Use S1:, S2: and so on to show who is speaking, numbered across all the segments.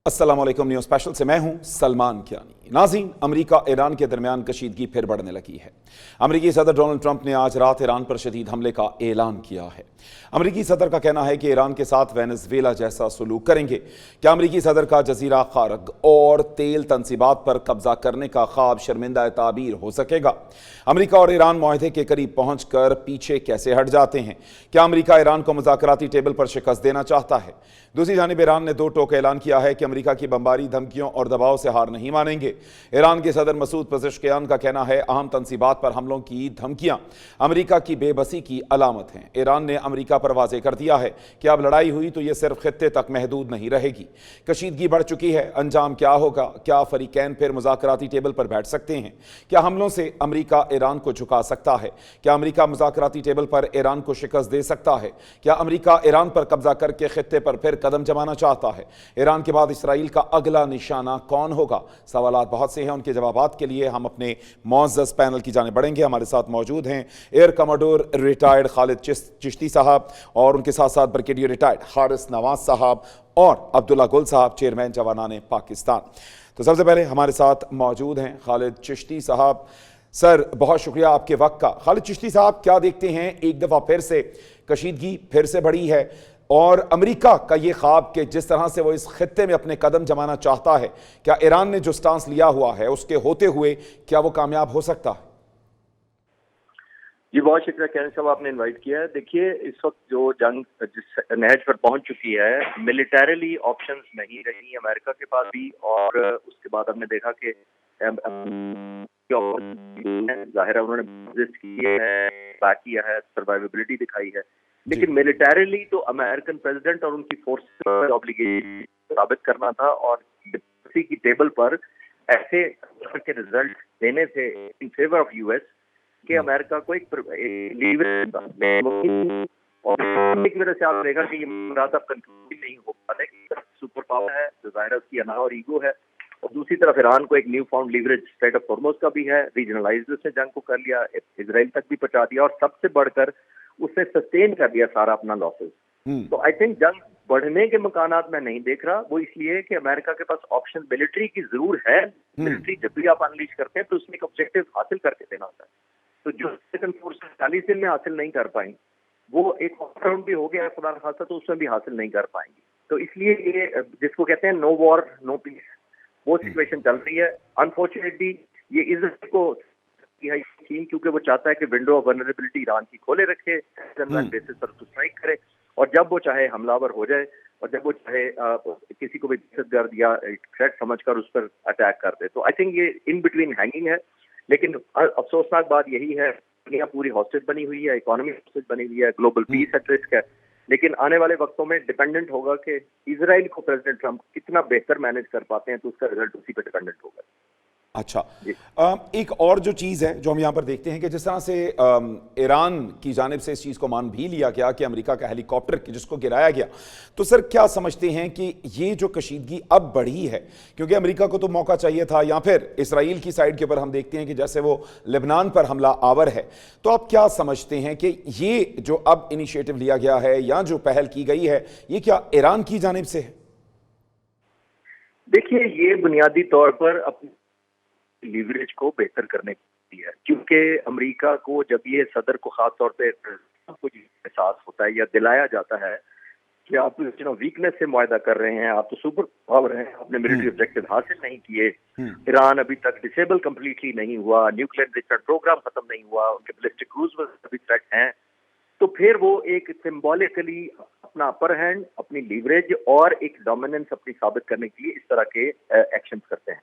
S1: अस्सलामुअलैकुम news special से मैं हूं सलमान कियानी। नाज़रीन, अमेरिका ईरान के दरमियान कशीदगी फिर बढ़ने लगी है। अमेरिकी सदर डोनाल्ड ट्रंप ने आज रात ईरान पर शदीद हमले का ऐलान किया है। अमेरिकी सदर का कहना है कि ईरान के साथ वेनेजुएला जैसा सलूक करेंगे। क्या अमेरिकी सदर का जजीरा खारग और तेल तनसीबात पर कब्जा करने का ख्वाब शर्मिंदा ताबीर हो सकेगा? अमेरिका और ईरान मुआहदे के करीब पहुंचकर पीछे कैसे हट जाते हैं? क्या अमेरिका ईरान को मुज़ाकराती टेबल पर शिकस्त देना चाहता है? दूसरी जानिब ईरान ने दो टोक ऐलान किया है कि अमेरिका की बमबारी, धमकियों और दबाव से हार नहीं मानेंगे। ईरान के सदर मसूद पज़ेश्कियान का कहना है अहम तनसीबात पर हमलों की धमकियां अमेरिका की बेबसी की अलामत हैं। ईरान ने अमेरिका पर वाज़ेह कर दिया है कि अब लड़ाई हुई तो यह सिर्फ खित्ते तक महदूद नहीं रहेगी। कशीदगी बढ़ चुकी है, अंजाम क्या होगा? क्या फरीकैन फिर मुज़ाकराती टेबल पर बैठ सकते हैं? क्या हमलों से अमेरिका ईरान को झुका सकता है? क्या अमेरिका मुज़ाकराती टेबल पर ईरान को शिकस्त दे सकता है? क्या अमेरिका ईरान पर कब्जा करके खित्ते पर फिर कदम जमाना चाहता है? ईरान के बाद इसराइल का अगला निशाना कौन होगा? सवालात बहुत से हैं, उनके जवाबात के लिए हम अपने मुअज़्ज़ज़ पैनल की जाने बढ़ेंगे। हमारे साथ मौजूद हैं air commodore retired Khalid Chishti साहब और उनके साथ साथ ब्रिगेडियर रिटायर्ड हारिस नवाज साहब और अब्दुल्ला गुल साहब, चेयरमैन जवानान पाकिस्तान। तो सबसे पहले हमारे साथ मौजूद हैं खालिद चिश्ती साहब। सर, बहुत शुक्रिया आपके वक्त का। खालिद चिश्ती साहब, क्या देखते हैं, एक दफ़ा फिर से कशीदगी फिर से बढ़ी है और अमेरिका का ये ख्वाब कि जिस तरह से वो इस खित्ते में अपने कदम जमाना चाहता है, क्या ईरान ने जो स्टांस लिया हुआ है उसके होते हुए क्या वो कामयाब हो सकता है?
S2: जी, बहुत शुक्रिया कैन साहब, आपने इनवाइट किया है। देखिए, इस वक्त जो जंग जिस नहज पर पहुंच चुकी है, मिलिटरीली ऑप्शंस नहीं रही अमेरिका के पास भी, और उसके बाद हमने देखा कि जाहिर है उन्होंने बैक किया है, सर्वाइवेबिलिटी दिखाई है, लेकिन मिलिटरीली तो अमेरिकन प्रेसिडेंट और उनकी फोर्स ऑब्लिगेशन साबित करना था और डिप्लोमेसी की टेबल पर ऐसे के रिजल्ट देने थे इन फेवर ऑफ यूएस कि अमेरिका को एक वजह से आप देखा कि ये मुराद अब कंट्रोल नहीं हो पाता है। सुपर पावर है जो जाहिर है उसकी अना और ईगो है, और दूसरी तरफ ईरान को एक new found leverage state of Hormuz का भी है। रीजनलाइज्ड उसने जंग को कर लिया, इजराइल तक भी पहुंचा दिया, और सबसे बढ़कर उसने सस्टेन कर दिया सारा अपना लॉसेस। तो आई थिंक जंग बढ़ने के मकानात मैं नहीं देख रहा। वो इसलिए कि अमेरिका के पास ऑप्शन मिलिट्री की जरूर है। मिलिट्री जब भी आप अनलीश करते हैं तो उसमें एक ऑब्जेक्टिव हासिल करके देना होता है। तो जो अमेरिकन फोर्स 40 दिन में हासिल नहीं कर पाएंगे, वो एक राउंड भी हो गया खुदा न खास्ता तो उसमें भी हासिल नहीं कर पाएंगे। तो इसलिए ये जिसको कहते हैं नो वॉर नो पीस, वो सिचुएशन चल रही है। अनफॉर्चुनेटली ये इजराइल को चीन, क्योंकि वो चाहता है कि विंडो ऑफ वल्नरेबिलिटी ईरान की खोले रखे, बेसिस पर उसको स्ट्राइक करे, और जब वो चाहे हमलावर हो जाए, और जब वो चाहे किसी को भी दहशतगर्द या थ्रेट समझकर उस पर अटैक कर दे। तो आई थिंक ये इन बिटवीन हैंगिंग है। लेकिन अफसोसनाक बात यही है, दुनिया पूरी हॉस्टेज बनी हुई है, इकोनॉमी हॉस्टेज बनी हुई है, ग्लोबल पीस एट रिस्क है। लेकिन आने वाले वक्तों में डिपेंडेंट होगा कि इजराइल को प्रेसिडेंट ट्रंप कितना बेहतर मैनेज कर पाते हैं, तो उसका रिजल्ट उसी पे डिपेंडेंट होगा।
S1: अच्छा, एक और जो चीज़ है जो हम यहाँ पर देखते हैं कि जिस तरह से ईरान की जानिब से इस चीज़ को मान भी लिया गया कि अमेरिका का हेलीकॉप्टर जिसको गिराया गया, तो सर क्या समझते हैं कि ये जो कशीदगी अब बढ़ी है, क्योंकि अमेरिका को तो मौका चाहिए था, या फिर इसराइल की साइड के ऊपर हम देखते हैं कि जैसे वो लेबनान पर हमला आवर है, तो आप क्या समझते हैं कि ये जो अब इनिशिएटिव लिया गया है या जो पहल की गई है, ये क्या ईरान की जानिब से है?
S2: देखिए, ये बुनियादी तौर पर अपनी लीवरेज को बेहतर करने की है, क्योंकि अमेरिका को जब ये सदर को खास तौर पे कुछ एहसास होता है या दिलाया जाता है कि आप वीकनेस से मुआहदा कर रहे हैं, आप तो सुपर पावर हैं, आपने मिलिट्री ऑब्जेक्टिव हासिल नहीं किए, ईरान अभी तक डिसेबल कंप्लीटली नहीं हुआ, न्यूक्लियर डिस्ट्रक्शन प्रोग्राम खत्म नहीं हुआ, उनके बैलिस्टिक क्रूज अभी थ्रेट हैं, तो फिर वो एक सिंबॉलिकली अपना अपर हैंड, अपनी लीवरेज और एक डोमिनेंस अपनी साबित करने के लिए इस तरह के एक्शन करते हैं।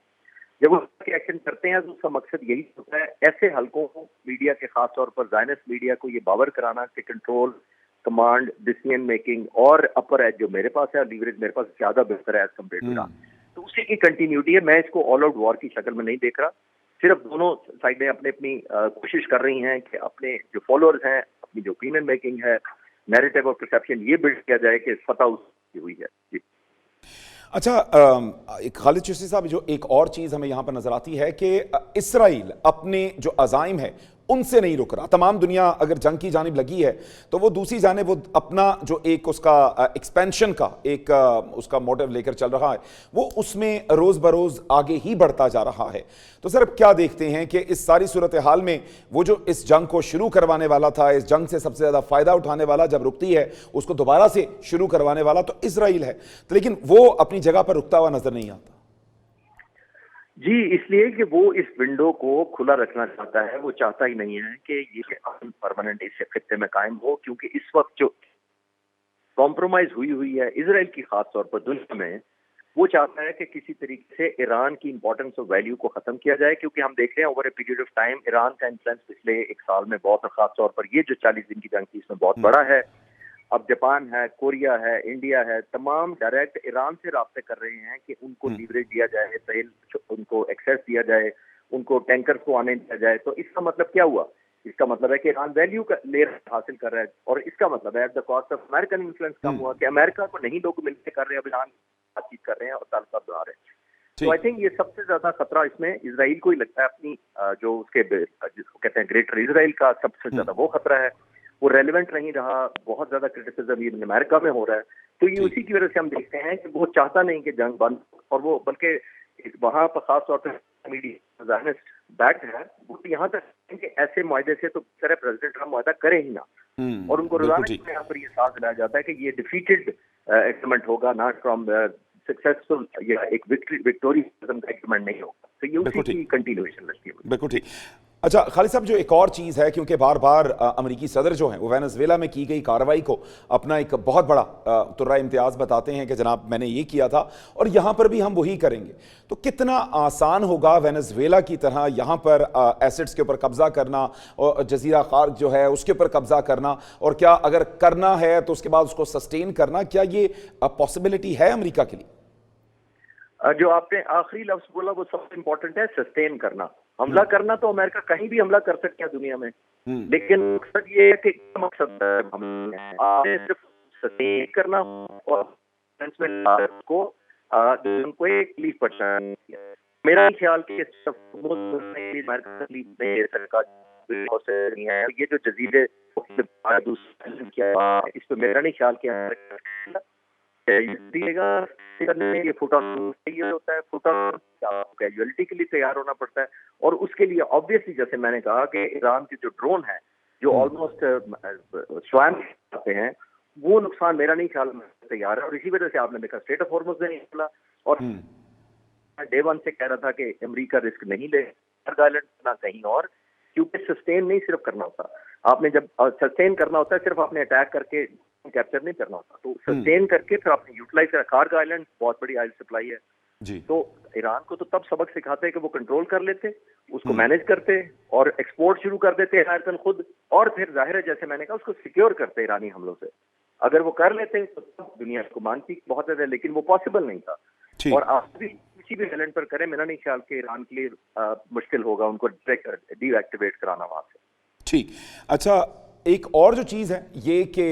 S2: जब वो एक्शन करते हैं तो उसका मकसद यही होता है, ऐसे हलकों को, मीडिया के खास तौर पर ज़ायनिस्ट मीडिया को ये बावर कराना कि कंट्रोल, कमांड, डिसीजन मेकिंग और अपर एज जो मेरे पास है, लीवरेज मेरे पास ज्यादा बेहतर है एज कम्पेयर टू ईरान। तो उसी की कंटिन्यूटी है। मैं इसको ऑल आउट वॉर की शक्ल में नहीं देख रहा। सिर्फ दोनों साइडें अपनी अपनी कोशिश कर रही हैं कि अपने जो फॉलोअर्स हैं, अपनी जो ओपिनियन मेकिंग है, नैरेटिव और परसेप्शन ये बिल्ड किया जाए कि फतह उसकी हुई है। जी।
S1: अच्छा, खालिद चिश्ती साहब, जो एक और चीज़ हमें यहाँ पर नज़र आती है कि इसराइल अपने जो अज़ाइम है उनसे नहीं रुक रहा। तमाम दुनिया अगर जंग की जानिब लगी है तो वो दूसरी जानिब वो अपना जो एक उसका एक्सपेंशन का एक उसका मोटिव लेकर चल रहा है, वो उसमें रोज बरोज आगे ही बढ़ता जा रहा है। तो सर अब क्या देखते हैं कि इस सारी सूरत हाल में वो जो इस जंग को शुरू करवाने वाला था, इस जंग से सबसे ज्यादा फायदा उठाने वाला जब रुकती है, उसको दोबारा से शुरू करवाने वाला तो इजराइल है, तो लेकिन वो अपनी जगह पर रुकता हुआ नजर नहीं आता।
S2: जी, इसलिए कि वो इस विंडो को खुला रखना चाहता है। वो चाहता ही नहीं है कि ये परमानेंट इस खित्ते में कायम हो, क्योंकि इस वक्त जो कॉम्प्रोमाइज हुई है इसराइल की खास तौर पर दुनिया में, वो चाहता है कि किसी तरीके से ईरान की इंपॉर्टेंस और वैल्यू को खत्म किया जाए। क्योंकि हम देख रहे हैं over a period of time Iran का इन्फ्लुएंस पिछले एक साल में बहुत, और खास तौर पर ये जो 40 दिन की जंग थी इसमें बहुत बड़ा है। अब जापान है, कोरिया है, इंडिया है, तमाम डायरेक्ट ईरान से राब्ते कर रहे हैं कि उनको लीवरेज दिया जाए, तेल उनको एक्सेस दिया जाए, उनको टैंकर्स को आने दिया जाए। तो इसका मतलब क्या हुआ? इसका मतलब है कि ईरान वैल्यू का लेयर हासिल कर रहा है, और इसका मतलब है at the cost of American influence कम हुआ कि अमेरिका को नहीं लोग मिलकर कर रहे हैं, अब ईरान बातचीत कर रहे हैं और ताल्लुकात बढ़ा रहे हैं। तो आई थिंक ये सबसे ज्यादा खतरा इसमें इसराइल को ही लगता है। अपनी जो उसके जिसको कहते हैं ग्रेटर इसराइल का सबसे ज्यादा वो खतरा है। वो रेलिवेंट नहीं रहा, बहुत ज्यादा क्रिटिसिज्म ये अमेरिका में हो रहा है। तो ये उसी की वजह से हम देखते हैं कि वो चाहता नहीं कि जंग बंद, और वो बल्कि वहां पर खास तौर पर मीडिया बैक्ड है, वो यहाँ तक कि ऐसे मुआहदे से तो तरह प्रेसिडेंट ट्रम्प मुआहदा करे ही ना। और उनको रोजाना यहाँ पर ये साथ दिलाया जाता है कि ये डिफीटेड एग्रीमेंट होगा, ना ट्रम्प सक्सेसफुल या एक विक्टोरियम का एग्रीमेंट नहीं होगा। तो ये उसी की कंटिन्यूएशन लगती है।
S1: बिल्कुल ठीक। अच्छा खालिद साहब, जो एक और चीज़ है, क्योंकि बार बार अमेरिकी सदर जो हैं वो वेनेजुएला में की गई कार्रवाई को अपना एक बहुत बड़ा तुर्रा इम्तियाज़ बताते हैं कि जनाब मैंने ये किया था और यहाँ पर भी हम वही करेंगे। तो कितना आसान होगा वेनेजुएला की तरह यहाँ पर एसेट्स के ऊपर कब्जा करना और जजीरा खार्क जो है उसके ऊपर कब्जा करना, और क्या अगर करना है तो उसके बाद उसको सस्टेन करना, क्या ये पॉसिबिलिटी है अमेरिका के लिए?
S2: जो आपने आखिरी लफ्ज बोला वो सबसे इंपॉर्टेंट है, सस्टेन करना। हमला करना तो अमेरिका कहीं भी हमला कर सकता है दुनिया में, लेकिन मकसद ये है कि मकसद आपने सिर्फ सस्टेन करना और को उनको एक तकलीफ पहुंचाना। मेरा ख्याल कि अमेरिका तकलीफ नहीं ले सकता है। ये जो जजीरे इस पर मेरा नहीं ख्याल कि दिएगा ये फुट ऑन ये होता है, फुट ऑन कैजुअलिटी के लिए तैयार होना पड़ता है। और उसके लिए ऑब्वियसली जैसे मैंने कहा कि ईरान के जो ड्रोन है जो ऑलमोस्ट स्वयं आते हैं, वो नुकसान मेरा नहीं ख्याल में तैयार है। और इसी वजह से आपने देखा स्ट्रेट ऑफ हॉर्मुज़ नहीं खुला, और डे वन से कह रहा था कि अमेरिका रिस्क नहीं ले आइलैंड ना कहीं और, क्योंकि सस्टेन नहीं सिर्फ करना होता। आपने जब सस्टेन करना होता है सिर्फ आपने अटैक करके कैप्चर नहीं करना होता, तो सस्टेन करके फिर आपने यूटिलाइज करा। कार्ग आइलैंड बहुत बड़ी ऑयल सप्लाई है जी। तो ईरान को तो तब सबक सिखाते हैं कि वो कंट्रोल कर लेते, उसको मैनेज करते और एक्सपोर्ट शुरू कर देते अमेरिकन खुद, और फिर जाहिर है जैसे मैंने कहा उसको सिक्योर करते ईरानी हमलों से। अगर वो कर लेते तो दुनिया को मानती बहुत ज्यादा, लेकिन वो पॉसिबल नहीं था। और आप भी किसी भी आइलैंड पर करें, मेरा नहीं ख्याल कि ईरान के लिए मुश्किल होगा उनको डीएक्टिवेट कराना वहां से। ठीक।
S1: अच्छा, एक और जो चीज़ है ये कि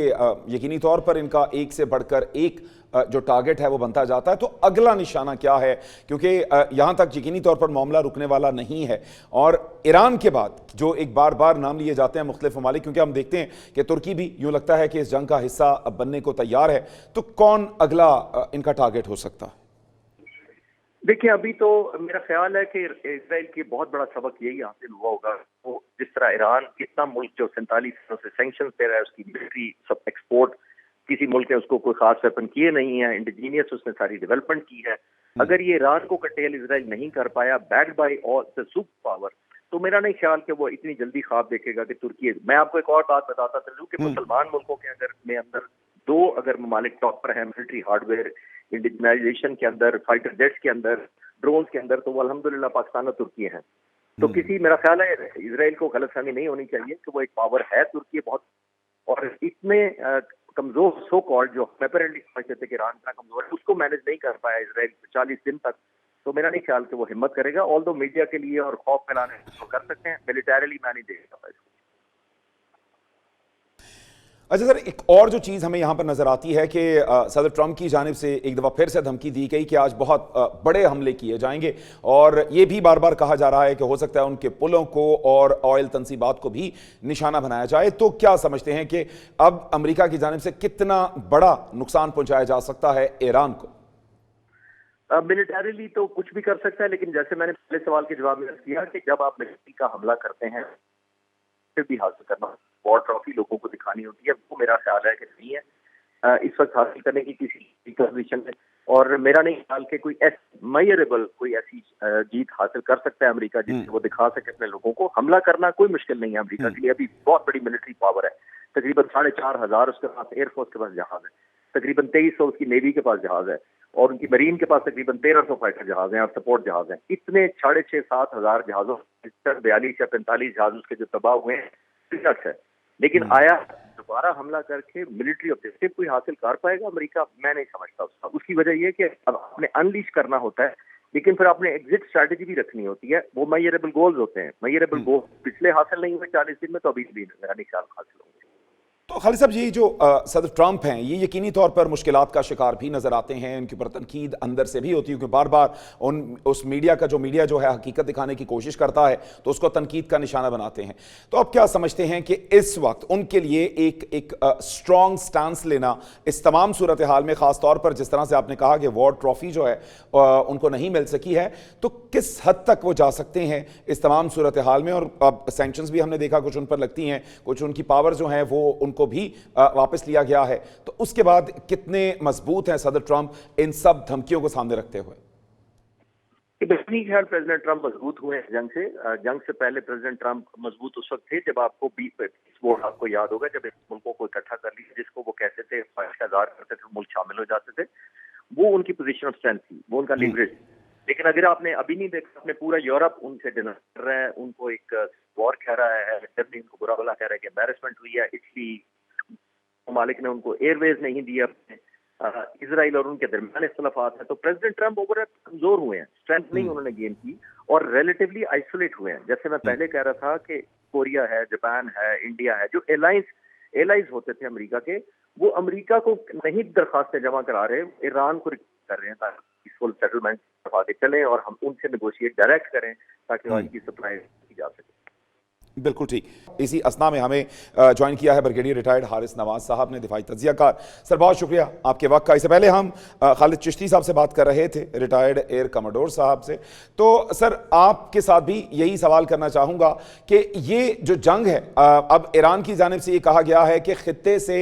S1: यकीनी तौर पर इनका एक से बढ़कर एक जो टारगेट है वो बनता जाता है, तो अगला निशाना क्या है? क्योंकि यहाँ तक यकीनी तौर पर मामला रुकने वाला नहीं है, और ईरान के बाद जो एक बार बार नाम लिए जाते हैं मुख्तलिफ ममालिक, क्योंकि हम देखते हैं कि तुर्की भी यूँ लगता है कि इस जंग का हिस्सा बनने को तैयार है, तो कौन अगला इनका टारगेट हो सकता है?
S2: देखिए, अभी तो मेरा ख्याल है कि इजराइल की बहुत बड़ा सबक यही हासिल हुआ होगा। वो जिस तरह ईरान इतना मुल्क जो 47 सालों से सैंक्शन पे रहा है, उसकी मिलिट्री सब एक्सपोर्ट किसी मुल्क ने उसको कोई खास वेपन किए नहीं है, इंडिजीनियस उसने सारी डेवलपमेंट की है। अगर ये ईरान को कटेल इजराइल नहीं कर पाया backed by all the super power, तो मेरा नहीं ख्याल कि वो इतनी जल्दी ख्वाब देखेगा कि तुर्की। मैं आपको एक और बात बताता चलूं कि मुसलमान मुल्कों के अंदर दो अगर ममालिक टॉप पर है मिलिट्री हार्डवेयर इंडिजिनाइजेशन के अंदर, फाइटर जेट्स के अंदर, ड्रोन्स के अंदर, तो वो अल्हम्दुलिल्लाह पाकिस्तान और तुर्की है। तो किसी मेरा ख्याल है इसराइल को गलतफहमी नहीं होनी चाहिए कि वो एक पावर है तुर्की बहुत, और इतने कमजोर सो कॉल्ड जो अपेरेंटली समझते थे कि ईरान इतना कमजोर है, उसको मैनेज नहीं कर पाया इसराइल 40 दिन तक। तो मेरा नहीं ख्याल कि वो हिम्मत करेगा। ऑल दो मीडिया के लिए और खौफ फैलाने कर सकते हैं, मिलिटरीली मैं नहीं देख सकता इसको।
S1: अच्छा सर, एक और जो चीज़ हमें यहाँ पर नज़र आती है कि सदर ट्रंप की जानिब से एक दफ़ा फिर से धमकी दी गई कि आज बहुत बड़े हमले किए जाएंगे, और ये भी बार बार कहा जा रहा है कि हो सकता है उनके पुलों को और ऑयल तनसीबात को भी निशाना बनाया जाए। तो क्या समझते हैं कि अब अमेरिका की जानिब से कितना बड़ा नुकसान पहुंचाया जा सकता है ईरान को?
S2: मिलिटरीली तो कुछ भी कर सकता है, लेकिन जैसे मैंने पहले सवाल के जवाब में किया कि जब आप मिलिट्री का हमला करते हैं फिर भी हासिल करना, वॉर ट्रॉफी लोगों को दिखानी होती है, वो मेरा ख्याल है कि नहीं है इस वक्त हासिल करने की किसी कंडीशन में। और मेरा नहीं ख्याल कि कोई मेजरेबल कोई ऐसी जीत हासिल कर सकता है अमेरिका जिससे वो दिखा सके अपने लोगों को। हमला करना कोई मुश्किल नहीं है अमेरिका के लिए, अभी बहुत बड़ी मिलिट्री पावर है। तकरीबन 4,500 उसके पास एयरफोर्स के पास जहाज है, तकरीबन 2300 उसकी नेवी के पास जहाज है, और उनकी मरीन के पास तकरीबन 1300 फाइटर जहाज हैं और सपोर्ट जहाज हैं। इतने 6,500-7,000 जहाजों 42 या 45 जहाज उसके जो तबाह हुए हैं है। लेकिन आया दोबारा हमला करके मिलिट्री ऑब्जेक्टिव कोई हासिल कर पाएगा अमेरिका? मैं नहीं समझता उसका। उसकी वजह यह कि अब आपने अनलीश करना होता है, लेकिन फिर आपने एग्जिट स्ट्रैटेजी भी रखनी होती है। वो मेजरेबल गोल्स होते हैं, मेजरेबल गोल पिछले हासिल नहीं हुए 40 दिन में, तो अभी भी मेरा नहीं ख्याल हासिल होंगे।
S1: तो खालिद साहब, ये जो सदर ट्रंप हैं, ये यकीनी तौर पर मुश्किलात का शिकार भी नजर आते हैं, उनके ऊपर तनकीद अंदर से भी होती है क्योंकि बार बार उस मीडिया जो है हकीकत दिखाने की कोशिश करता है तो उसको तनकीद का निशाना बनाते हैं। तो आप क्या समझते हैं कि इस वक्त उनके लिए एक स्ट्रॉन्ग स्टांस लेना इस तमाम सूरत हाल में, खास तौर पर जिस तरह से आपने कहा कि वॉर ट्रॉफी जो है उनको नहीं मिल सकी है, तो किस हद तक वो जा सकते हैं इस तमाम सूरत हाल में? और अब सैंक्शंस भी हमने देखा कुछ उन पर लगती हैं, कुछ उनकी पावर जो है वो को भी वापस लिया गया है। तो उसके बाद कितने मजबूत हैं सदर ट्रंप इन सब धमकियों को सामने रखते हुए?
S2: ख्याल प्रेसिडेंट ट्रंप मजबूत हुए हैं जंग से। जंग से पहले प्रेसिडेंट ट्रंप मजबूत उस वक्त थे जब आपको बोर्ड आपको याद होगा, जब मुल्कों को इकट्ठा कर लिया जिसको वो कहते थे ख्वाहिशगार करते थे, मुल्क शामिल हो जाते थे। वो उनकी पोजीशन ऑफ स्ट्रेंथ थी, वो उनका लीवरेज। लेकिन अगर आपने अभी नहीं देखा, अपने पूरा यूरोप उनसे डिनर कर रहा है, उनको एक वॉर कह रहा है, जर्मनी उनको बुरा भला कह रहा है कि एम्बैरेसमेंट हुई है, इटली ममालिक ने उनको एयरवेज नहीं दिया, अपने इसराइल और उनके दरमियान इख्तलाफात है। तो प्रेसिडेंट ट्रंप ओवर कमजोर हुए हैं, स्ट्रेंथ नहीं उन्होंने गेन की और रिलेटिवली आइसोलेट हुए हैं। जैसे मैं पहले कह रहा था कि कोरिया है, जापान है, इंडिया है, जो एलाइज होते थे अमेरिका के, वो अमेरिका को नहीं दरखास्तें जमा करा रहे, ईरान को कर रहे हैं ताकि पीसफुल सेटलमेंट आगे चलें और हम उनसे नेगोशिएट डायरेक्ट करें ताकि ऑयल की सप्लाई की जा सके।
S1: बिल्कुल ठीक। इसी असना में हमें ज्वाइन किया है ब्रिगेडियर रिटायर्ड हारिस नवाज साहब ने, दिफाई तज्जियाकार। सर बहुत शुक्रिया आपके वक्त का। इससे पहले हम खालिद चिश्ती साहब से बात कर रहे थे, रिटायर्ड एयर कमोडोर साहब से। तो सर आपके साथ भी यही सवाल करना चाहूँगा कि ये जो जंग है, अब ईरान की जानिब से ये कहा गया है कि खित्ते से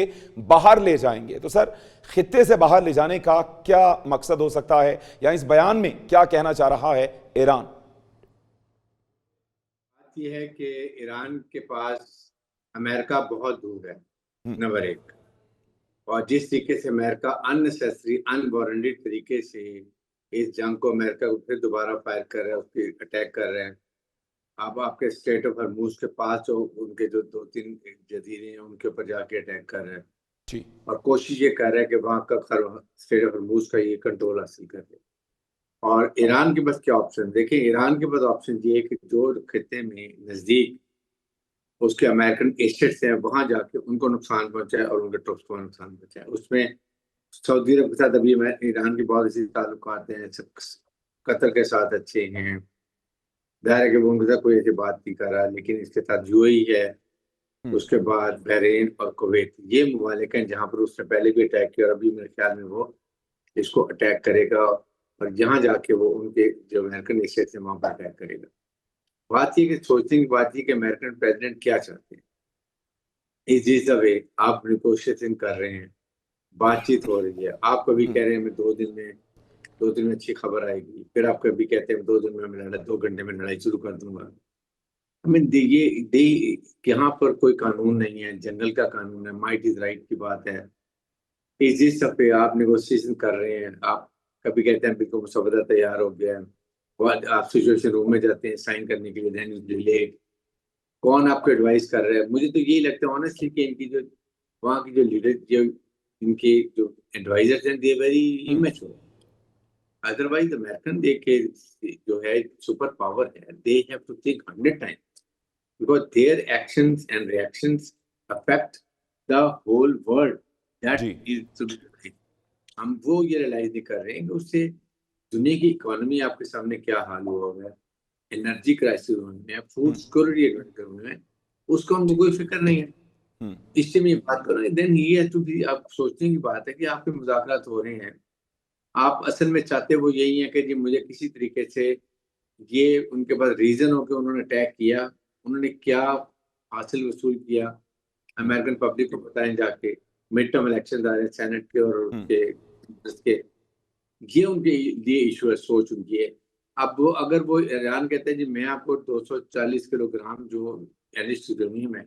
S1: बाहर ले जाएंगे, तो सर खित्ते से बाहर ले जाने का क्या मकसद हो सकता है, या इस बयान में क्या कहना चाह रहा है ईरान?
S3: ये है कि ईरान के पास अमेरिका बहुत दूर है, नंबर एक। और जिस तरीके से अमेरिका अननेसेसरी अनवारंटेड तरीके से इस जंग को अमेरिका को फिर दोबारा फायर कर रहा है, उसकी अटैक कर रहे हैं। अब आपके स्टेट ऑफ हरमुज के पास जो उनके जो 2-3 जजीरे हैं उनके ऊपर जाके अटैक कर रहे हैं और कोशिश ये कर रहे हैं कि वहाँ का स्टेट ऑफ हरमुज का ये कंट्रोल हासिल कर ले। और ईरान के पास क्या ऑप्शन? देखिए, ईरान के पास ऑप्शन ये है कि जो खित्ते में नजदीक उसके अमेरिकन एस्टेट्स हैं वहां जाके उनको नुकसान पहुंचाए और उनके ट्रुप्स को नुकसान पहुंचाए। उसमें सऊदी अरब के साथ अभी ईरान के बहुत ऐसे ताल्लुकात हैं, कतर के साथ अच्छे हैं, दायरे के उनके साथ कोई ऐसी बात नहीं कर रहा, लेकिन इसके साथ यूएई है, उसके बाद बहरीन और कुवैत, ये ममालिक हैं जहाँ पर उसने पहले भी अटैक किया और अभी मेरे ख्याल में वो इसको अटैक करेगा और यहाँ जाके वो उनके जो अमेरिकन एस्टेट्स हैं वहाँ पर अटैक करेगा। बात ये कि सोचने की बात ये कि अमेरिकन प्रेसिडेंट क्या चाहते हैं। इज द वे आप नेगोशिएशन कर रहे हैं, बातचीत हो रही है, आप कभी कह रहे हैं मैं 2 दिन में अच्छी खबर आएगी, फिर आप कभी कहते हैं 2 दिन में लड़ाई 2 घंटे में लड़ाई शुरू कर दूंगा। हमें ये यहाँ पर कोई कानून नहीं है, जंगल का कानून है, माइट इज राइट की बात है। इस पे आप नेगोशिएशन कर रहे हैं, आप कभी कहते हैं बिल्कुल मुसवदा तैयार हो गया है, आप सिचुएशन रूम में जाते हैं साइन करने के लिए, देन डिले। कौन आपको एडवाइस कर रहा है? मुझे तो यही लगता है ऑनेस्टली कि इनकी जो वहाँ की जो लीडर जो इनके जो एडवाइजर्स हैं, they very immature. Otherwise American के जो है सुपर पावर है, they have to think 100 times because their actions and reactions affect the whole world that
S1: जी
S3: इज, हम वो ये रियलाइज नहीं कर रहे हैं कि उससे दुनिया की इकोनॉमी आपके सामने क्या हाल हुआ है, एनर्जी क्राइसिस हुए हैं, फूड सिक्योरिटी हुए हैं, उसका उनको कोई फिक्र नहीं है।
S1: हम्म
S3: इससे मैं ये बात कर रहा हूँ, देन ये टू भी आप सोचने की बात है कि आपके मुज़ाकरात हो रहे हैं, आप असल में चाहते वो यही है कि जी मुझे किसी तरीके से ये उनके पास रीज़न हो कि उन्होंने अटैक किया, उन्होंने क्या हासिल वसूल किया,
S1: हम्म
S3: अमेरिकन पब्लिक को बताएं जाके, मिड टर्म इलेक्शन आ रहे हैं सेनेट के और
S1: हम्म
S3: उसके कांग्रेस के, ये उनके लिए इशू है, सोच उनकी है। अब वो अगर वो ईरान कहते हैं जी मैं आपको 240 किलोग्राम जो एलिस्ट यूरेनियम है,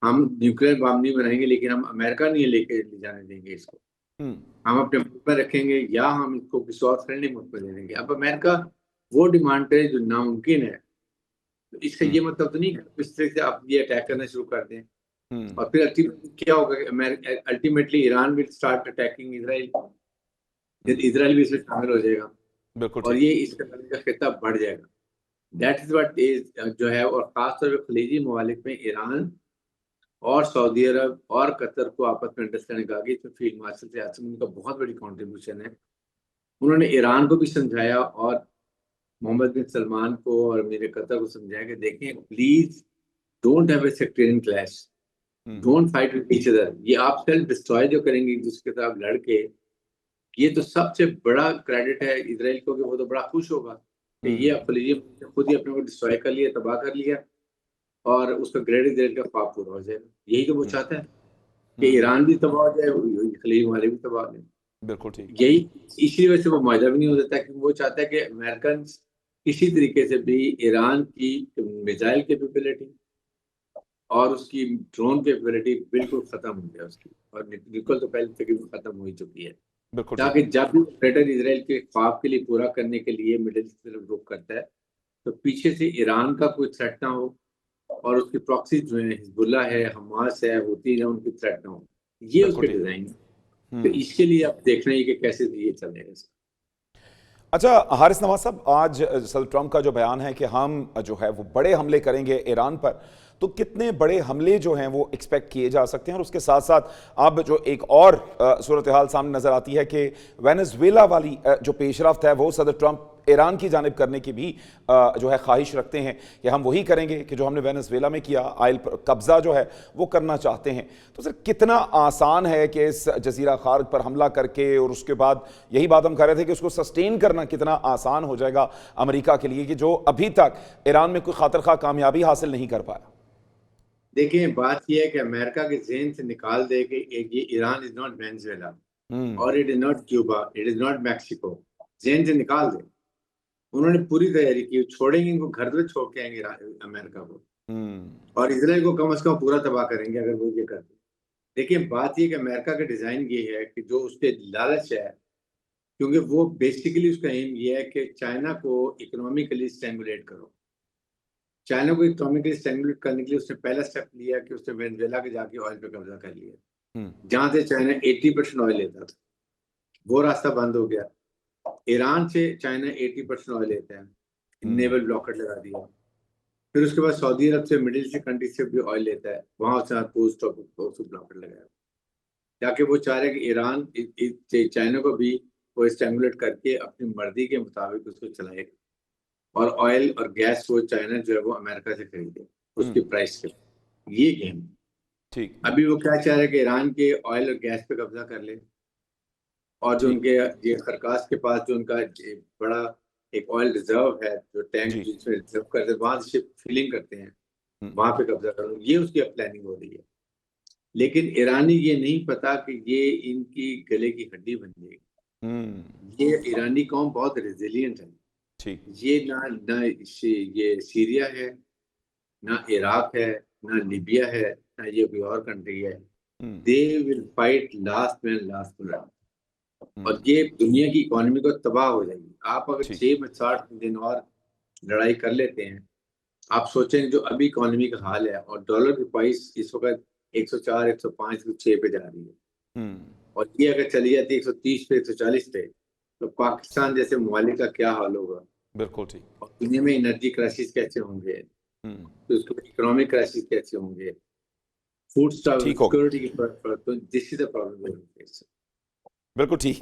S3: हम न्यूक्लियर बम नहीं बनाएंगे लेकिन हम अमेरिका नहीं लेके ले जाने देंगे इसको,
S1: हम्म
S3: हम अपने मुल्क में रखेंगे या हम इसको किसी और फ्रेंडली मुल्क में दे देंगे। अब अमेरिका वो डिमांड करे जो नामुमकिन है, तो इसका ये मतलब तो नहीं कि इस तरह से आप ये अटैक करना शुरू कर दें
S1: हम्म
S3: और फिर अल्टीमेटली क्या होगा कि ultimately Iran will start attacking Israel, फिर इसराइल भी इसमें शामिल हो जाएगा
S1: बिल्कुल
S3: और
S1: ठीक
S3: ये इसका का खिता बढ़ जाएगा। दैट इज व्हाट इज जो है, और खासतौर पर खलीजी ममालिक में ईरान और सऊदी अरब और कतर को आपस में अंडरस्टैंडिंग आ गई। इसमें फील्ड मार्शल से आसिम उनका बहुत बड़ी कंट्रीब्यूशन है। उन्होंने ईरान को भी समझाया और मोहम्मद बिन सलमान को और मेरे कतर को समझाया कि देखें please don't have a sectarian clash,
S1: hmm
S3: don't fight with each other. ये आप सेल्फ डिस्ट्रॉय जो करेंगे एक दूसरे के साथ लड़के, ये तो सबसे बड़ा क्रेडिट है इसराइल को कि वो तो बड़ा खुश होगा कि ये
S1: हम्म
S3: अफलीजी खुद ही अपने को डिस्ट्रॉय कर लिया, तबाह कर लिया और उसका ग्रेट इसराइल का ख्वाब पूरा हो जाएगा। यही तो वो
S1: हम्म
S3: चाहता है कि
S1: हम्म,
S3: ईरान भी तबाह हो जाए, खलीज वाले भी तबाह हो जाए।
S1: बिल्कुल ठीक
S3: यही इसी वजह से वो मुआहदा भी नहीं हो जाता कि वो चाहता है कि अमेरिकन किसी तरीके से भी ईरान की मिसाइल कैपेबिलिटी और उसकी ड्रोन कैपेबिलिटी बिल्कुल खत्म हो जाए उसकी, और बिल्कुल तो पहले तकरीबन खत्म हो ही चुकी है,
S1: बिल्कुल ठीक
S3: ताकि जब भी ग्रेटर इसराइल के ख्वाब के लिए पूरा करने के लिए मिडिल ईस्ट की तरफ रुख करता है तो पीछे से ईरान का कोई थ्रेट ना हो और उसकी प्रॉक्सी जो है हिजबुल्ला है, हमास है, होती है, उनकी थ्रेट ना हो। ये
S1: बिल्कुल
S3: उसके
S1: ठीक
S3: डिजाइन है। तो
S1: हम्म
S3: इसके लिए आप देख रहे हैं कि कैसे ये चलेगा।
S1: अच्छा हारिस नवाज साहब, आज सदर ट्रंप का जो बयान है कि हम जो है वो बड़े हमले करेंगे ईरान पर, तो कितने बड़े हमले जो हैं वो एक्सपेक्ट किए जा सकते हैं? और उसके साथ साथ अब जो एक और सूरत हाल सामने नजर आती है कि वेनेजुएला वाली जो पेशरफ्त है वो सदर ट्रंप ईरान की जानिब करने की भी जो है ख्वाहिश रखते हैं कि हम वही करेंगे कि जो हमने वेनेजुएला में किया, आयल पर कब्जा जो है वो करना चाहते हैं। तो सर कितना आसान है कि इस जजीरा खार्क पर हमला करके और उसके बाद यही बात हम कर रहे थे कि उसको सस्टेन करना कितना आसान हो जाएगा अमेरिका के लिए, कि जो अभी तक ईरान में कोई खातिर खा कामयाबी हासिल नहीं कर पाया?
S3: देखिए बात यह है कि अमेरिका के ज़हन से निकाल दे कि ये ईरान इज नॉट वेनेजुएला
S1: हम्म
S3: और it is not Cuba, it is not Mexico, ज़हन से निकाल दे। उन्होंने पूरी तैयारी की, छोड़ेंगे इनको घर पे छोड़ के आएंगे अमेरिका को,
S1: हम्म
S3: और इसराइल को कम से कम पूरा तबाह करेंगे अगर वो ये करते। देखिए बात ये कि अमेरिका का डिज़ाइन ये है कि जो उसके लालच है, क्योंकि वो बेसिकली उसका एम ये है कि चाइना को इकोनॉमिकली स्ट्रेंगुलेट करो। चाइना को इकोनॉमिकली स्ट्रेंगुलेट करने के लिए उसने पहला स्टेप लिया कि उसने वेनेजुएला के जाके ऑयल पे कब्जा कर लिया,
S1: हम्म
S3: जहां से चाइना 80% ऑयल लेता था, वो रास्ता बंद हो गया। ईरान से चाइना 80% ऑयल लेता है,
S1: हम्म
S3: नेवल ब्लॉकेट लगा दिया। फिर उसके बाद सऊदी अरब से, मिडिल ईस्ट कंट्री से भी ऑयल लेता है, वहां से पोस्ट ब्लॉकेट लगाया, ताकि वो चाह रहे हैं कि ईरान चाइना को भी वो स्टेमुलेट करके अपनी मर्जी के मुताबिक उसको चलाए और ऑयल और गैस वो चाइना जो है वो अमेरिका से खरीदे उसकी
S1: हम्म,
S3: प्राइस के। ये गेम
S1: ठीक
S3: अभी वो क्या चाह रहे हैं कि ईरान के ऑयल और गैस पे कब्जा कर ले, और जो
S1: ठीक
S3: उनके ये खरकास के पास जो उनका बड़ा एक ऑयल रिजर्व है, जो टैंक
S1: जी
S3: जिसमें रिजर्व करते हैं, वहां से फिलिंग करते हैं,
S1: हम्म
S3: वहां पे कब्जा कर लो, ये उसकी अब प्लानिंग हो रही है। लेकिन ईरानी ये नहीं पता कि ये इनकी गले की हड्डी बन
S1: हम्म,
S3: जाएगी। ये ईरानी कौम बहुत रेजिलियंट है।
S1: ठीक
S3: ये ना ना ये सीरिया है, ना इराक है, ना लीबिया है, ना ये कोई और कंट्री है।
S1: Hmm
S3: they will fight last man last bullet, और
S1: हम्म,
S3: ये दुनिया की इकोनॉमी को तबाह हो जाएगी। आप अगर
S1: ठीक
S3: 6 में 60 दिन और लड़ाई कर लेते हैं, आप सोचें जो अभी इकोनॉमी का हाल है, और डॉलर की प्राइस इस वक्त 104 105 106 पे जा रही है,
S1: हम्म,
S3: और ये अगर चली जाती है 130 पे 140 पे, तो पाकिस्तान जैसे ममालिक का क्या हाल होगा,
S1: बिल्कुल ठीक
S3: और दुनिया में एनर्जी क्राइसिस कैसे होंगे,
S1: हम्म
S3: तो उसके इकोनॉमिक क्राइसिस कैसे होंगे। फूड
S1: ठीक हो गया।
S3: सिक्योरिटी की तो दिस इज द प्रॉब्लम।
S1: बिल्कुल ठीक।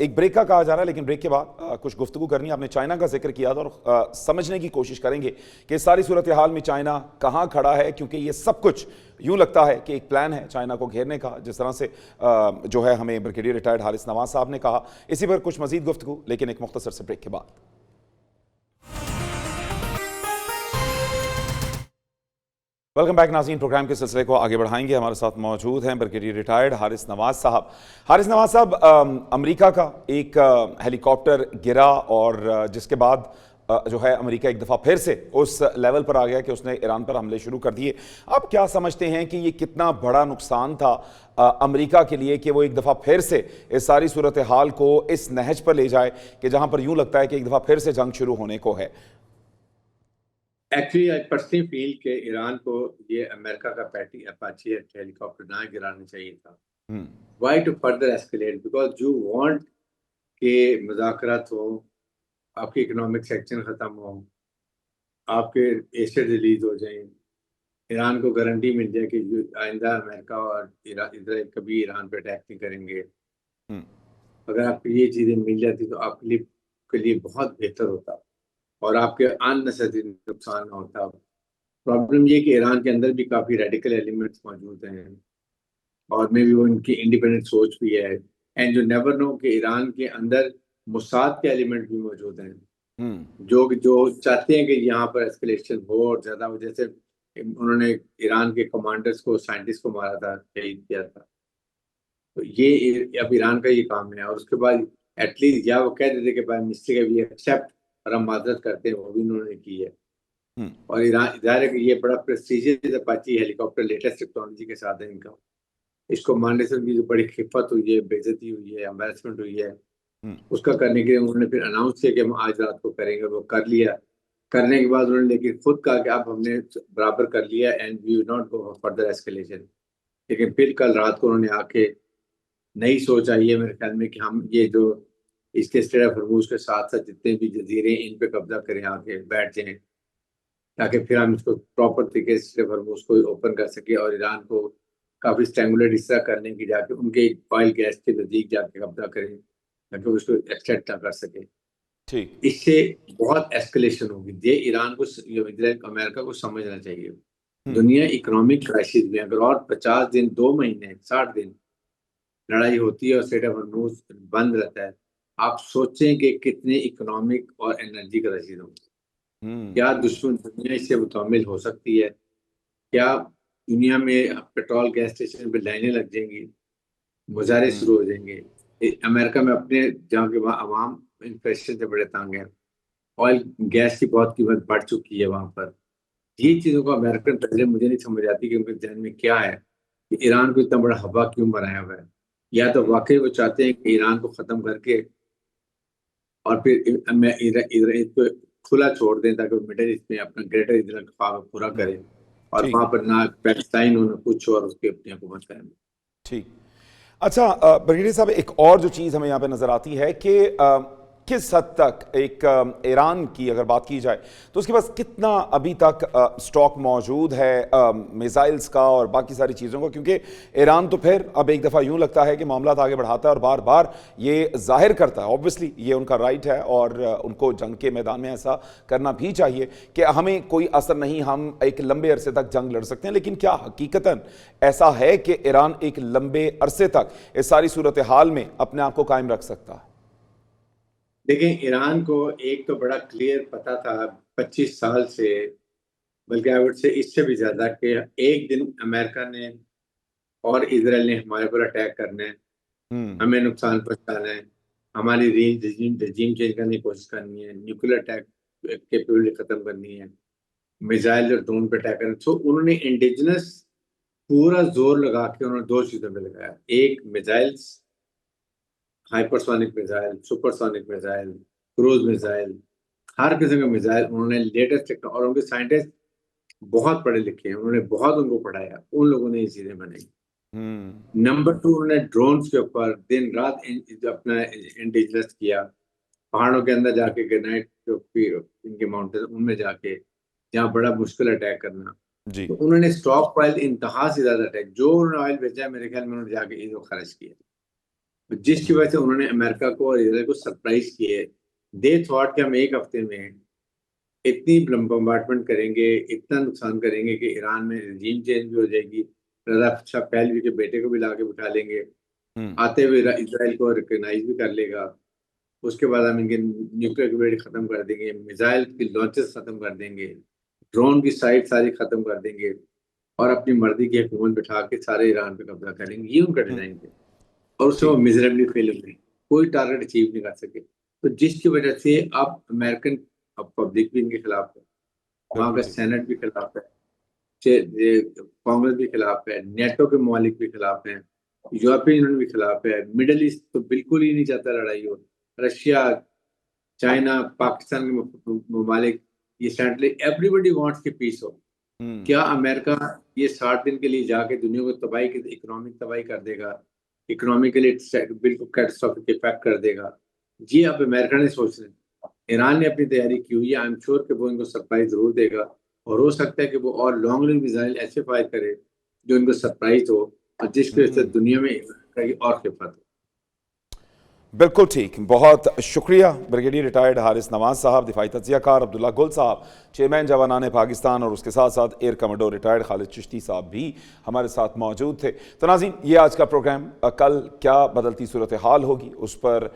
S1: एक ब्रेक का कहा जा रहा है, लेकिन ब्रेक के बाद कुछ गुफ्तगू करनी है। आपने चाइना का जिक्र किया था और समझने की कोशिश करेंगे कि इस सारी सूरत हाल में चाइना कहाँ खड़ा है, क्योंकि ये सब कुछ यूं लगता है कि एक प्लान है चाइना को घेरने का, जिस तरह से जो है हमें ब्रिगेडियर रिटायर्ड हारिस नवाज साहब ने कहा। इसी पर कुछ मजीद गुफ्तगू, लेकिन एक मुख्तसर से ब्रेक के बाद। वेलकम बैक नाज़रीन। प्रोग्राम के सिलसिले को आगे बढ़ाएंगे। हमारे साथ मौजूद हैं ब्रिगेडियर रिटायर्ड हारिस नवाज साहब। हारिस नवाज साहब, अमेरिका का एक हेलीकॉप्टर गिरा और जिसके बाद जो है अमेरिका एक दफ़ा फिर से उस लेवल पर आ गया कि उसने ईरान पर हमले शुरू कर दिए। आप क्या समझते हैं कि ये कितना बड़ा नुकसान था अमेरिका के लिए कि वो एक दफ़ा फिर से इस सारी सूरत हाल को इस नहज पर ले जाए कि जहां पर यूं लगता है कि एक दफ़ा फिर से जंग शुरू होने को है?
S3: एक्चुअली आई पर्सनली फील कि ईरान को ये अमेरिका का पैटी अपाची हेलीकॉप्टर ना गिराना चाहिए था। Why to further escalate, because you want के मुज़ाकरात हो, आपकी इकोनॉमिक सेक्शन खत्म हो, आपके एसेट रिलीज हो जाएं, ईरान को गारंटी मिल जाए कि आइंदा अमेरिका और इजराइल कभी ईरान पे अटैक नहीं करेंगे। अगर आपको ये चीज़ें मिल जाती तो आपके लिए बहुत बेहतर होता और आपके अननेसेसरी नुकसान ना होता। प्रॉब्लम ये कि ईरान के अंदर भी काफ़ी रेडिकल एलिमेंट्स मौजूद हैं और मे भी वो उनकी इंडिपेंडेंट सोच भी है। एंड जो नेवर नो कि ईरान के अंदर मुसाद के एलिमेंट भी मौजूद हैं जो जो चाहते हैं कि यहाँ पर एस्केलेशन हो और ज़्यादा हो। जैसे उन्होंने ईरान के कमांडर्स को, साइंटिस्ट को मारा था, शहीद किया था। तो ये अब ईरान का ये काम है। और उसके बाद एटलीस्ट या वो कह देते कि बाय मिस्टेक वी एक्सेप्ट और हम माजरत करते हैं, वो भी उन्होंने की है। और ईरान जाहिर है कि ये बड़ा prestigious Apache helicopter latest technology के साथ है इनका। इसको मारने से उनकी जो बड़ी खिफत हुई है, बेइज्जती हुई है, एम्बैरेसमेंट हुई है, उसका करने के लिए उन्होंने फिर अनाउंस किया कि हम आज रात को करेंगे। वो कर लिया। करने के बाद उन्होंने लेकिन खुद कहा कि अब हमने बराबर कर लिया and we will not go further escalation. लेकिन फिर कल रात को उन्होंने आके नई सोच आई है मेरे ख्याल में कि हम ये जो इसके स्ट्रेट ऑफ हॉर्मज़ के साथ साथ जितने भी जजीरे इन पे कब्जा करें, आके बैठ जाएं, ताकि फिर हम इसको प्रॉपर तरीके से स्ट्रेट ऑफ हॉर्मज़ को ओपन कर सके और ईरान को काफ़ी स्ट्रेंगुलेट इस तरह करने की जाके उनके ऑयल गैस के नज़दीक जाके कब्जा करें ताकि उसको एक्सटेंड ना कर सके।
S1: ठीक।
S3: इससे बहुत एस्केलेशन होगी। ये ईरान को, इजराइल को, अमेरिका को समझना चाहिए। दुनिया इकोनॉमिक क्राइसिस में अगर और 50 दिन, 2 महीने, 60 दिन लड़ाई होती है और स्ट्रेट ऑफ हॉर्मज़ बंद रहता है, आप सोचें कि कितने इकोनॉमिक और एनर्जी का रसीद होगा। क्या दुश्मन दुनिया इससे मुतमिल हो सकती है? क्या दुनिया में पेट्रोल गैस स्टेशन पे लाइनें लग जाएंगी, मुजाहरे शुरू हो जाएंगे? अमेरिका में अपने जहाँ के वहाँ अवाम इन्फ्लेशन से बड़े तंग हैं, ऑयल गैस की बहुत कीमत बढ़ चुकी है वहाँ पर। ये चीज़ों को अमेरिकन पहले मुझे नहीं समझ आती कि उनके ज़हन में क्या है कि ईरान को इतना बड़ा हवा क्यों बनाया हुआ है। या तो वाकई वो चाहते हैं कि ईरान को ख़त्म करके और फिर मैं इधर को खुला छोड़ दें ताकि वो मिडिल ईस्ट में अपना ग्रेटर इजराइल का ख्वाब पूरा करें और
S1: ठीक।
S3: वहाँ पर ना पैलेस्टाइन हो ना कुछ हो और उसकी अपनी हुकूमत करें।
S1: ठीक। अच्छा, ब्रिगेडियर साहब, एक और जो चीज़ हमें यहाँ पे नज़र आती है कि किस हद तक एक ईरान की अगर बात की जाए तो उसके पास कितना अभी तक स्टॉक मौजूद है मिसाइल्स का और बाकी सारी चीज़ों का, क्योंकि ईरान तो फिर अब एक दफ़ा यूं लगता है कि मामला आगे बढ़ाता है और बार बार ये जाहिर करता है, ऑब्वियसली ये उनका राइट है और उनको जंग के मैदान में ऐसा करना भी चाहिए कि हमें कोई असर नहीं, हम एक लंबे अरसे तक जंग लड़ सकते हैं। लेकिन क्या हकीकतन ऐसा है कि ईरान एक लंबे अरसे तक इस सारी सूरत हाल में अपने आप को कायम रख सकता है?
S3: देखें, ईरान को एक तो बड़ा क्लियर पता था 25 साल से, बल्कि आई वुड से इससे भी ज्यादा, कि एक दिन अमेरिका ने और इजराइल ने हमारे पर अटैक करना है, हमें नुकसान पहुंचाना है, हमारी रजीम चेंज करने की कोशिश करनी है, न्यूक्लियर अटैक कैपेबिलिटी खत्म करनी है, मिसाइल और ड्रोन पे अटैक करना। तो उन्होंने इंडिजिनस पूरा जोर लगा के उन्होंने 2 चीजों पे लगाया। एक, missiles, hypersonic missile, supersonic missile, cruise missile, हर किस्म का मिसाइल उन्होंने लेटेस्ट टेक्नोलॉजी, और उनके साइंटिस्ट बहुत पढ़े लिखे हैं, उन्होंने बहुत उनको पढ़ाया, उन लोगों ने ये चीजें बनाई। नंबर 2, उन्होंने ड्रोन्स के ऊपर दिन रात अपना इंडिजिनस किया, पहाड़ों के अंदर जाके, ग्रेनाइट जो इनके माउंटेन उनमें जाके, जहाँ बड़ा मुश्किल अटैक करना,
S1: जी।
S3: तो उन्होंने स्टॉक ऑयल इंतहा से ज्यादा टैक्स, जो उन्होंने ऑयल बेचा है मेरे ख्याल में उन्होंने जाके इनको खर्च किया, तो जिसकी वजह से उन्होंने अमेरिका को और इसराइल को सरप्राइज किए। दे थॉट कि हम एक हफ्ते में इतनी बम्बार्टमेंट करेंगे, इतना नुकसान करेंगे कि ईरान में रजीम चेंज भी हो जाएगी, रजा शाह पहलवी के बेटे को भी ला के बिठा लेंगे,
S1: हम्म।
S3: आते हुए इसराइल को रिकग्नाइज भी कर लेगा। उसके बाद हम इनके न्यूक्लियर कैपेसिटी खत्म कर देंगे, मिसाइल की लॉन्चेस खत्म कर देंगे, ड्रोन की साइट सारी खत्म कर देंगे और अपनी मर्जी की हुकूमत बिठा के सारे ईरान पे कब्जा करेंगे। ये उनका डिजाइन थे और उसमें वो
S1: ठीक।
S3: मिजरेबली फेल हो गए, कोई टारगेट अचीव नहीं कर सके। तो जिसकी वजह से अब अमेरिकन पब्लिक भी इनके खिलाफ है, वहाँ
S1: बिल्कुल
S3: का
S1: ठीक।
S3: सेनेट भी खिलाफ है, कांग्रेस भी खिलाफ है, नेटो के ममालिक भी खिलाफ हैं, यूरोपियन यूनियन भी खिलाफ है, मिडल ईस्ट तो बिल्कुल ही नहीं चाहता लड़ाई हो, रशिया, चाइना, पाकिस्तान के ममालिक, ये सेंट्रली एवरीबडी वांट्स कि पीस हो।
S1: हम्म।
S3: क्या अमेरिका ये 60 दिन के लिए जाके दुनिया को तबाही, इकोनॉमिक तबाही कर देगा, इकोनॉमिकली बिल्कुल कैटास्ट्रोफिक इफेक्ट कर देगा? ये अब अमेरिका ने सोच रहे हैं। ईरान ने अपनी तैयारी की हुई है, आई एम श्योर कि वो इनको सरप्राइज जरूर देगा और हो सकता है कि वो और लॉन्ग रेंज मिसाइल ऐसे फायर करे जो इनको सरप्राइज हो और जिसकी वजह से दुनिया में अमेरिका की और खिफत हो।
S1: बिल्कुल ठीक। बहुत शुक्रिया ब्रिगेडियर रिटायर्ड हारिस नवाज साहब, दिफाई तज्जियाकार अब्दुल्ला गुल साहब, चेयरमैन जवानान पाकिस्तान, और उसके साथ साथ air commando retired Khalid Chishti साहब भी हमारे साथ मौजूद थे। तो नाज़रीन, ये आज का प्रोग्राम। कल क्या बदलती सूरत हाल होगी उस पर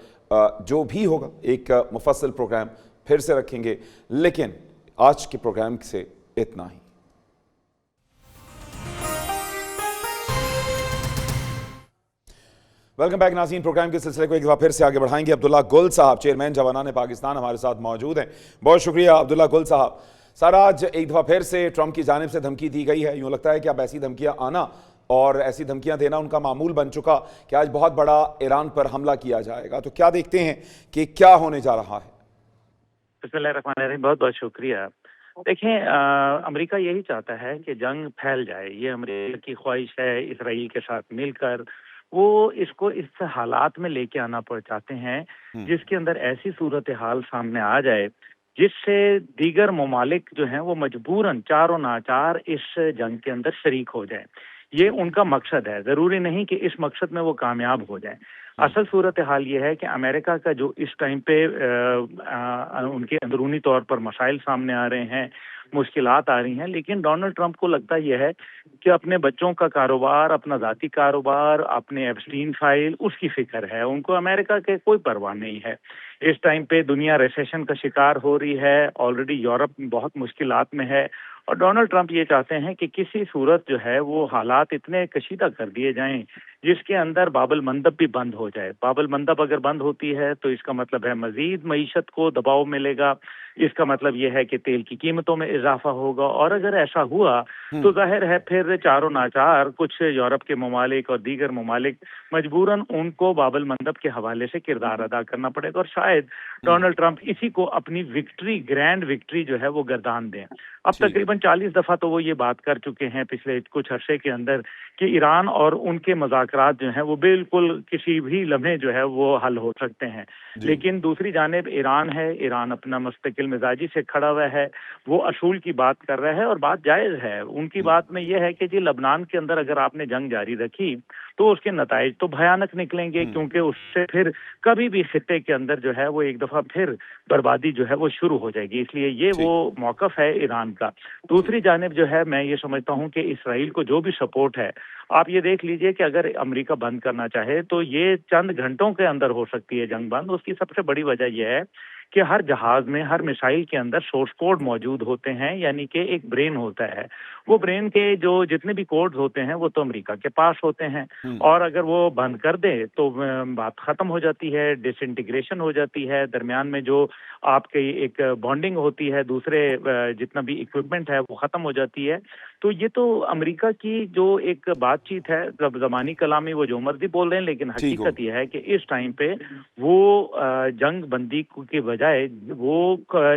S1: जो भी होगा एक मुफस्सल प्रोग्राम फिर से रखेंगे, लेकिन आज के प्रोग्राम से इतना ही। वेलकम बैक नाज़रीन। प्रोग्राम के सिलसिले को एक बार फिर से आगे बढ़ाएंगे। अब्दुल्ला गुल साहब, चेयरमैन जवानान पाकिस्तान, हमारे साथ मौजूद हैं। बहुत शुक्रिया अब्दुल्ला गुल साहब। सर, आज एक दफ़ा फिर से ट्रंप की जानिब से धमकी दी गई है। यूँ लगता है कि अब ऐसी धमकियाँ आना और ऐसी धमकियाँ देना उनका मामूल बन चुका कि आज बहुत बड़ा ईरान पर हमला किया जाएगा। तो क्या देखते हैं कि क्या होने जा रहा है?
S4: बिस्मिल्लाहिर्रहमानिर्रहीम। बहुत बहुत शुक्रिया। देखें, अमेरिका यही चाहता है कि जंग फैल जाए। ये अमेरिका की ख्वाहिश है। इसराइल के साथ मिलकर वो इसको इस हालात में लेके आना चाहते हैं जिसके अंदर ऐसी सूरत हाल सामने आ जाए जिससे दीगर ममालिक जो हैं वो मजबूरन चारों नाचार इस जंग के अंदर शरीक हो जाए। ये उनका मकसद है। जरूरी नहीं कि इस मकसद में वो कामयाब हो जाए। असल सूरत हाल ये है कि अमेरिका का जो इस टाइम पे उनके अंदरूनी तौर पर मसाइल सामने आ रहे हैं, मुश्किलात आ रही हैं, लेकिन डोनाल्ड ट्रंप को लगता यह है कि अपने बच्चों का कारोबार, अपना ज़ाती कारोबार, अपने एप्स्टीन फाइल, उसकी फिक्र है। उनको अमेरिका के कोई परवाह नहीं है। इस टाइम पे दुनिया रिसेशन का शिकार हो रही है। ऑलरेडी यूरोप बहुत मुश्किलात में है और डोनाल्ड ट्रंप ये चाहते हैं कि किसी सूरत जो है वो हालात इतने कशीदा कर दिए जाएं जिसके अंदर बाबल मंदब भी बंद हो जाए। बाबल मंदब अगर बंद होती है तो इसका मतलब है मजीद मईशत को दबाव मिलेगा। इसका मतलब यह है कि तेल की कीमतों में इजाफा होगा और अगर ऐसा हुआ तो जाहिर है फिर चारों नाचार कुछ यूरोप के ममालिक और दीगर ममालिक मजबूरन उनको बाबल मंदब के हवाले से किरदार अदा करना पड़ेगा और शायद डोनाल्ड ट्रंप इसी को अपनी विक्ट्री, ग्रैंड विक्ट्री जो है वो गर्दान दें। अब तकरीबन 40 दफा तो वो ये बात कर चुके हैं पिछले कुछ अरसे के अंदर कि ईरान और उनके मज़ाकरात जो हैं वो बिल्कुल किसी भी लम्हे जो है वो हल हो सकते हैं। लेकिन दूसरी जानिब ईरान है, ईरान अपना मुस्तकिल मिजाजी से खड़ा हुआ है। वो असूल की बात कर रहा है और बात जायज़ है। उनकी बात में यह है कि जी लबनान के अंदर अगर आपने जंग जारी रखी तो उसके नताइज तो भयानक निकलेंगे, क्योंकि उससे फिर कभी भी खित्ते के अंदर जो है वो एक दफा फिर बर्बादी जो है वो शुरू हो जाएगी। इसलिए ये वो मौकफ है ईरान का। दूसरी जानिब जो है मैं ये समझता हूँ कि इसराइल को जो भी सपोर्ट है, आप ये देख लीजिए कि अगर अमेरिका बंद करना चाहे तो ये चंद घंटों के अंदर हो सकती है जंग बंद। उसकी सबसे बड़ी वजह यह है कि हर जहाज में, हर मिसाइल के अंदर सोर्स कोड मौजूद होते हैं, यानी कि एक ब्रेन होता है। वो ब्रेन के जो जितने भी कोड्स होते हैं वो तो अमेरिका के पास होते हैं और अगर वो बंद कर दे तो बात खत्म हो जाती है, डिसइंटीग्रेशन हो जाती है। दरमियान में जो आपकी एक बॉन्डिंग होती है, दूसरे जितना भी इक्विपमेंट है वो खत्म हो जाती है। तो ये तो अमेरिका की जो एक बातचीत है, जब ज़मानी कलामी वो जो मर्जी बोल रहे हैं, लेकिन हकीकत यह है कि इस टाइम पे वो जंग बंदी के बजाय वो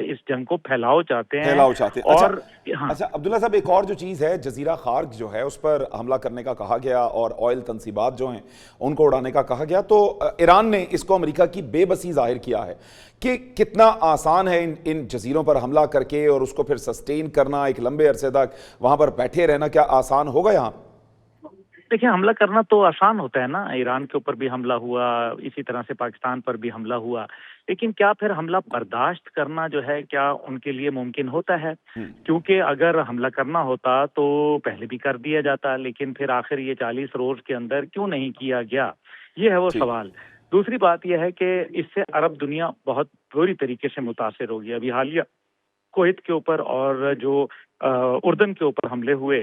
S4: इस जंग को फैलाव चाहते हैं।
S1: और अच्छा अब्दुल्ला साहब, एक और जो चीज़ है, जजीरा खार्क जो है उस पर हमला करने का कहा गया और ऑयल तनसीबात जो हैं उनको उड़ाने का कहा गया, तो ईरान ने इसको अमेरिका की बेबसी जाहिर किया है कि कितना आसान है इन जजीरों पर हमला करके और उसको फिर सस्टेन करना, एक लंबे अरसे तक वहाँ पर बैठे रहना, क्या आसान होगा यहाँ?
S4: देखिए, हमला करना तो आसान होता है ना, ईरान के ऊपर भी हमला हुआ, इसी तरह से पाकिस्तान पर भी हमला हुआ, लेकिन क्या फिर हमला बर्दाश्त करना जो है क्या उनके लिए मुमकिन होता है? क्योंकि अगर हमला करना होता तो पहले भी कर दिया जाता, लेकिन फिर आखिर ये 40 रोज के अंदर क्यों नहीं किया गया, ये है वो सवाल। दूसरी बात यह है कि इससे अरब दुनिया बहुत बुरी तरीके से मुतासिर होगी। अभी हालिया कुवैत के ऊपर और जो उर्दन के ऊपर हमले हुए,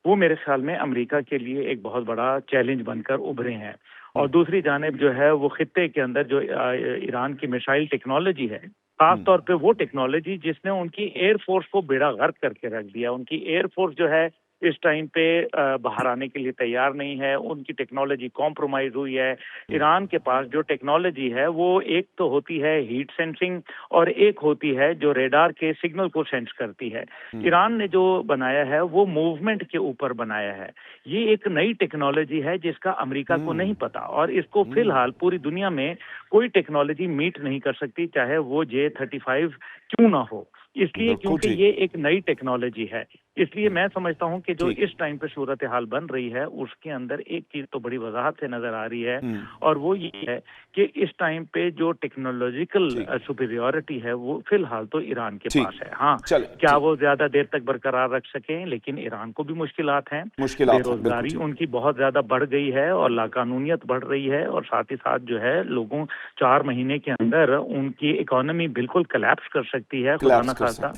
S4: वो मेरे ख्याल में अमेरिका के लिए एक बहुत बड़ा चैलेंज बनकर उभरे हैं। और दूसरी जानिब जो है वो खित्ते के अंदर जो ईरान की मिसाइल टेक्नोलॉजी है, खास तौर पे वो टेक्नोलॉजी जिसने उनकी एयरफोर्स को बेड़ा गर्क करके रख दिया। उनकी एयरफोर्स जो है इस टाइम पे बाहर आने के लिए तैयार नहीं है, उनकी टेक्नोलॉजी कॉम्प्रोमाइज हुई है। ईरान के पास जो टेक्नोलॉजी है वो एक तो होती है हीट सेंसिंग और एक होती है जो रेडार के सिग्नल को सेंस करती है। ईरान ने जो बनाया है वो मूवमेंट के ऊपर बनाया है। ये एक नई टेक्नोलॉजी है जिसका अमेरिका को नहीं पता, और इसको फिलहाल पूरी दुनिया में कोई टेक्नोलॉजी मीट नहीं कर सकती, चाहे वो J-35 क्यों ना हो, इसलिए क्योंकि ये एक नई टेक्नोलॉजी है। इसलिए मैं समझता हूं कि जो इस टाइम पे सूरत हाल बन रही है उसके अंदर एक चीज तो बड़ी वजाहत से नजर आ रही है, और वो ये है कि इस टाइम पे जो टेक्नोलॉजिकल सुपीरियॉरिटी है वो फिलहाल तो ईरान के पास है। हाँ, क्या वो ज्यादा देर तक बरकरार रख सकें, लेकिन ईरान को भी मुश्किलात हैं। बेरोजगारी उनकी बहुत ज्यादा बढ़ गई है और लाकानूनियत बढ़ रही है, और साथ ही साथ जो है लोगों 4 महीने के अंदर उनकी इकोनॉमी बिल्कुल कोलैप्स कर सकती है, खुदा न खास्ता।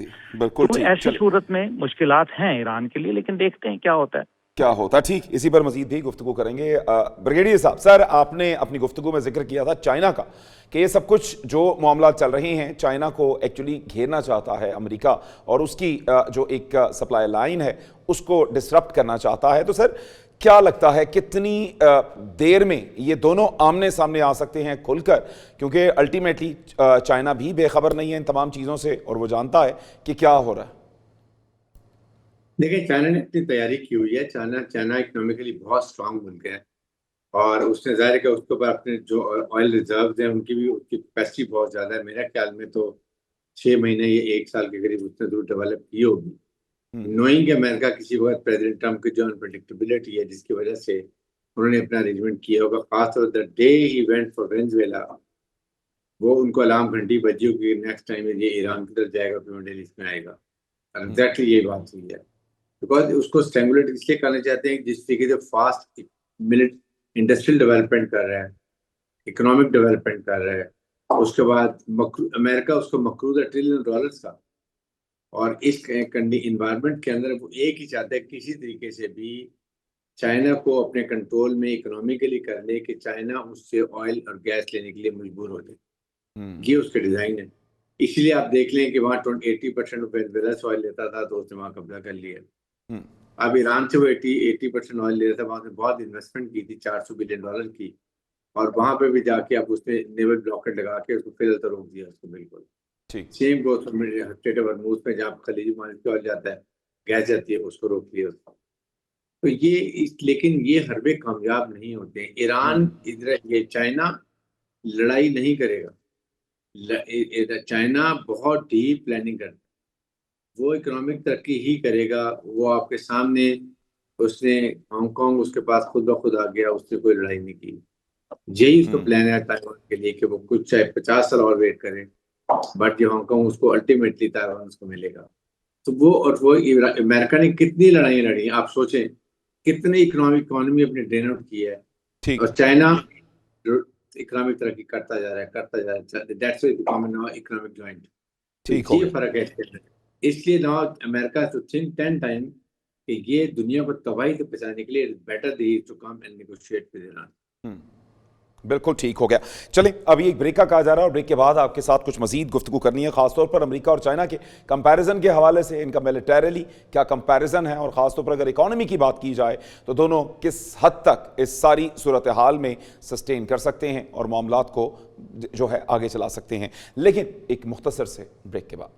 S4: तो ऐसी सूरत में मुश्किलात हैं ईरान के लिए, लेकिन देखते हैं क्या होता है।
S1: ठीक, इसी पर मजीद भी गुफ्तगू करेंगे। ब्रिगेडियर साहब, सर आपने अपनी गुफ्तगू में जिक्र किया था चाइना का, कि ये सब कुछ जो मामला चल रहे हैं, चाइना को एक्चुअली घेरना चाहता है अमेरिका और उसकी जो एक सप्लाई लाइन है उसको डिसरप्ट करना चाहता है। तो सर क्या लगता है कितनी देर में ये दोनों आमने सामने आ सकते हैं खुलकर, क्योंकि अल्टीमेटली चाइना भी बेखबर नहीं है इन तमाम चीज़ों से और वो जानता है कि क्या हो रहा है।
S3: देखिए, चाइना ने अपनी तैयारी की हुई है। चाइना इकोनॉमिकली बहुत स्ट्रांग मुल्क है, और उसने जाहिर है उसके ऊपर अपने जो ऑयल रिजर्व्स हैं उनकी कैपेसिटी बहुत ज़्यादा है। मेरा ख्याल में तो 6 महीने या 1 साल के करीब उसने जरूर डेवलप की होगी। नोइंग अमेरिका किसी वक्त प्रेसिडेंट ट्रम्प की जो अनप्रेडिक्टेबिलिटी है जिसकी वजह से उन्होंने अपना अरेंजमेंट किया होगा, खासतौर the day he went for Venezuela, वो उनको अलार्म घंटी बजी होगी नेक्स्ट टाइम ये ईरान की तरफ जाएगा फिर मिडिल ईस्ट में आएगा। एग्जैक्टली यही बात हुई है, बिकॉज उसको स्टिमुलेट इसलिए करना चाहते हैं जिस तरीके से फास्ट इंडस्ट्रियल डेवलपमेंट कर रहा है, इकोनॉमिक डेवलपमेंट कर रहा है, उसके बाद अमेरिका उसको मकरूज है $1 ट्रिलियन का, और इस इन्वायरमेंट के अंदर वो एक ही चाहता है किसी तरीके से भी चाइना को अपने कंट्रोल में इकोनॉमिकली कर ले, कि चाइना उससे ऑयल और गैस लेने के लिए मजबूर हो जाए। ये उसके डिजाइन है। इसलिए आप देख लें कि वहाँ 80% वेनेजुएला से ऑयल लेता था तो उसने वहाँ कब्जा कर लिया। अब ईरान से वो 80% ऑयल ले रहा था, वहाँ से बहुत इन्वेस्टमेंट की थी $400 बिलियन की, और वहाँ पे भी जाके अब उसने नेवल ब्लॉकेट लगा के उसको फिर तो रोक दिया उसको बिल्कुल। Same growth state of Hormuz में जहाँ खलीजी मार्केट पे ऑयल जाता है, गैस जाती है, उसको रोक दिया उसको। तो लेकिन ये हरबे कामयाब नहीं होते हैं। ईरान इधर ये चाइना लड़ाई नहीं करेगा। चाइना बहुत डीप प्लानिंग करता है, वो इकोनॉमिक तरक्की ही करेगा। वो आपके सामने उसने हांगकांग उसके पास खुद ब खुद आ गया, उसने कोई लड़ाई नहीं की। यही उसका प्लान है ताइवान के लिए कि वो कुछ चाहे 50 साल और वेट करें, बट ये हांगकांग उसको अल्टीमेटली ताइवान उसको मिलेगा। तो वो अमेरिका ने कितनी लड़ाइयाँ लड़ी, आप सोचें कितनी इकोनॉमी अपनी ड्रेन आउट की है, और चाइना इकोनॉमिक तरक्की करता जा रहा है। That's why become now economic giant. ये फर्क है इसके अंदर। इसलिए now America to think 10 time कि ये दुनिया को तबाही से बचाने के लिए better they to come and negotiate with Iran.
S1: बिल्कुल ठीक हो गया। चलें, अभी एक ब्रेक का कहा जा रहा है और ब्रेक के बाद आपके साथ कुछ मजीद गुफ्तगू करनी है, खासतौर पर अमेरिका और चाइना के कंपैरिजन के हवाले से। इनका मिलिटरीली क्या कंपैरिजन है, और ख़ासतौर पर अगर इकॉनमी की बात की जाए तो दोनों किस हद तक इस सारी सूरत हाल में सस्टेन कर सकते हैं और मामलात को जो है आगे चला सकते हैं। लेकिन एक मुख्तसर से ब्रेक के बाद।